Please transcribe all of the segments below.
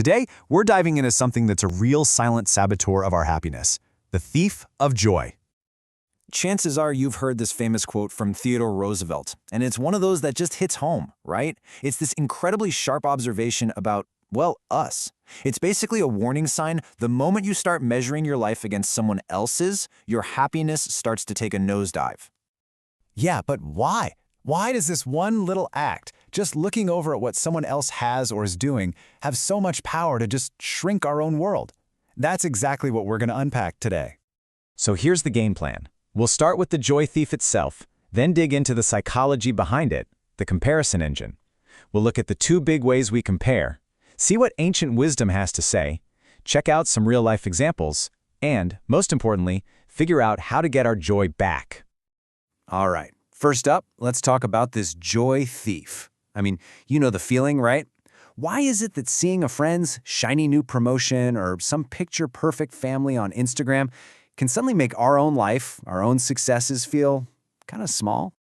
Today, we're diving into something that's a real silent saboteur of our happiness, the thief of joy. Chances are you've heard this famous quote from Theodore Roosevelt, and it's one of those that just hits home, right? It's this incredibly sharp observation about, well, us. It's basically a warning sign. The moment you start measuring your life against someone else's, your happiness starts to take a nosedive. Yeah, but why? Why does this one little act, just looking over at what someone else has or is doing, have so much power to just shrink our own world? That's exactly what we're going to unpack today. So here's the game plan. We'll start with the joy thief itself, then dig into the psychology behind it, the comparison engine. We'll look at the two big ways we compare, see what ancient wisdom has to say, check out some real-life examples, and, most importantly, figure out how to get our joy back. All right, first up, let's talk about this joy thief. I mean, you know the feeling, right? Why is it that seeing a friend's shiny new promotion or some picture-perfect family on Instagram can suddenly make our own life, our own successes feel kind of small?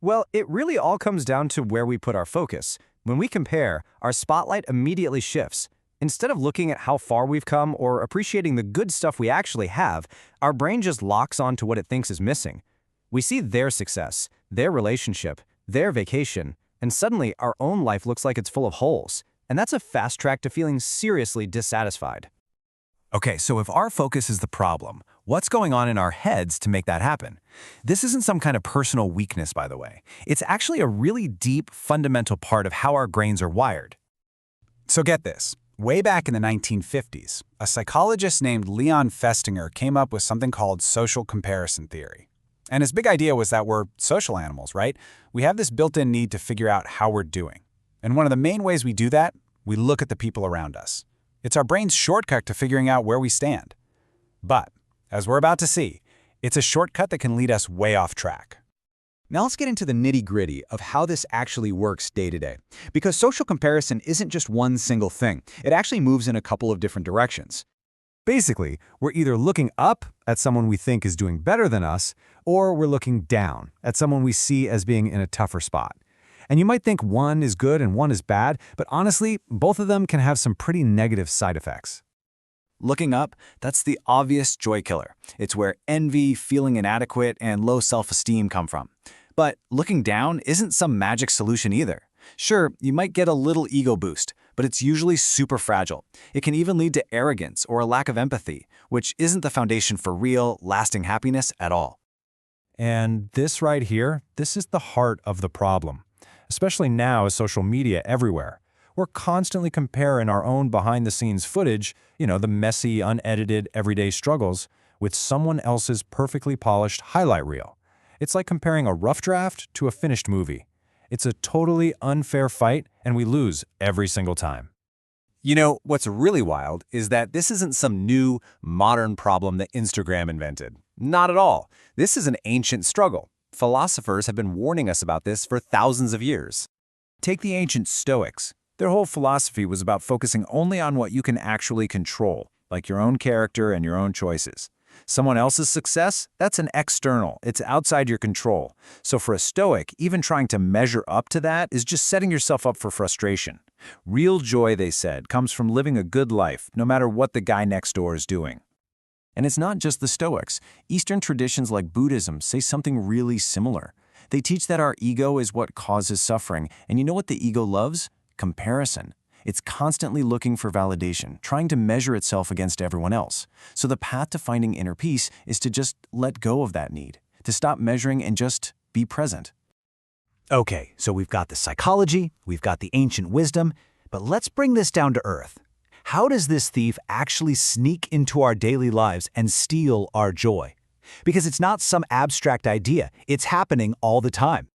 Well, it really all comes down to where we put our focus. When we compare, our spotlight immediately shifts. Instead of looking at how far we've come or appreciating the good stuff we actually have, our brain just locks on to what it thinks is missing. We see their success, their relationship, their vacation, and suddenly our own life looks like it's full of holes. And that's a fast track to feeling seriously dissatisfied. Okay, so if our focus is the problem, what's going on in our heads to make that happen? This isn't some kind of personal weakness, by the way. It's actually a really deep, fundamental part of how our brains are wired. So get this. Way back in the 1950s, a psychologist named Leon Festinger came up with something called social comparison theory. And his big idea was that we're social animals, right? We have this built-in need to figure out how we're doing. And one of the main ways we do that, we look at the people around us. It's our brain's shortcut to figuring out where we stand. But, as we're about to see, it's a shortcut that can lead us way off track. Now let's get into the nitty-gritty of how this actually works day to day. Because social comparison isn't just one single thing. It actually moves in a couple of different directions. Basically, we're either looking up at someone we think is doing better than us, or we're looking down at someone we see as being in a tougher spot. And you might think one is good and one is bad, but honestly, both of them can have some pretty negative side effects. Looking up, that's the obvious joy killer. It's where envy, feeling inadequate, and low self-esteem come from. But looking down isn't some magic solution either. Sure, you might get a little ego boost, but it's usually super fragile. It can even lead to arrogance or a lack of empathy, which isn't the foundation for real, lasting happiness at all. And this right here, this is the heart of the problem. Especially now with social media everywhere. We're constantly comparing our own behind-the-scenes footage, the messy, unedited, everyday struggles, with someone else's perfectly polished highlight reel. It's like comparing a rough draft to a finished movie. It's a totally unfair fight, and we lose every single time. You know, what's really wild is that this isn't some new, modern problem that Instagram invented. Not at all. This is an ancient struggle. Philosophers have been warning us about this for thousands of years. Take the ancient Stoics. Their whole philosophy was about focusing only on what you can actually control, like your own character and your own choices. Someone else's success, that's an external. It's outside your control. So for a Stoic, even trying to measure up to that is just setting yourself up for frustration. Real joy, they said, comes from living a good life, no matter what the guy next door is doing. And it's not just the Stoics. Eastern traditions like Buddhism say something really similar. They teach that our ego is what causes suffering. And you know what the ego loves? Comparison. It's constantly looking for validation, trying to measure itself against everyone else. So the path to finding inner peace is to just let go of that need, to stop measuring and just be present. Okay, so we've got the psychology, we've got the ancient wisdom, but let's bring this down to earth. How does this thief actually sneak into our daily lives and steal our joy? Because it's not some abstract idea, it's happening all the time.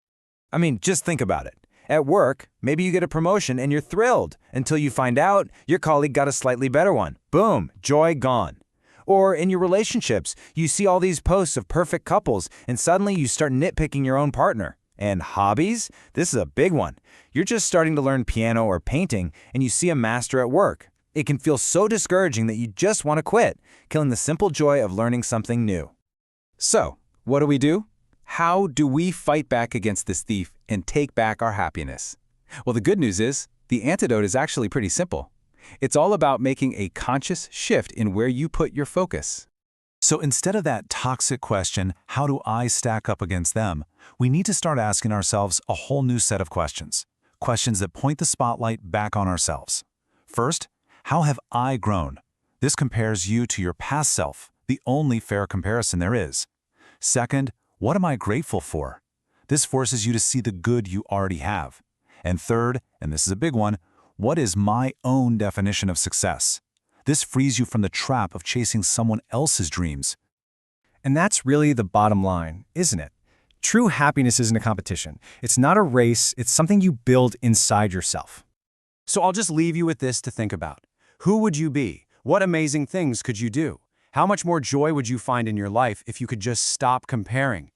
I mean, just think about it. At work, maybe you get a promotion and you're thrilled until you find out your colleague got a slightly better one. Boom, joy gone. Or in your relationships, you see all these posts of perfect couples and suddenly you start nitpicking your own partner. And hobbies? This is a big one. You're just starting to learn piano or painting and you see a master at work. It can feel so discouraging that you just want to quit, killing the simple joy of learning something new. So, what do? How do we fight back against this thief and take back our happiness? Well, the good news is, the antidote is actually pretty simple. It's all about making a conscious shift in where you put your focus. So instead of that toxic question, how do I stack up against them, we need to start asking ourselves a whole new set of questions. Questions that point the spotlight back on ourselves. First, how have I grown? This compares you to your past self, the only fair comparison there is. Second, what am I grateful for? This forces you to see the good you already have. And third, and this is a big one, what is my own definition of success? This frees you from the trap of chasing someone else's dreams. And that's really the bottom line, isn't it? True happiness isn't a competition. It's not a race, it's something you build inside yourself. So I'll just leave you with this to think about. Who would you be? What amazing things could you do? How much more joy would you find in your life if you could just stop comparing?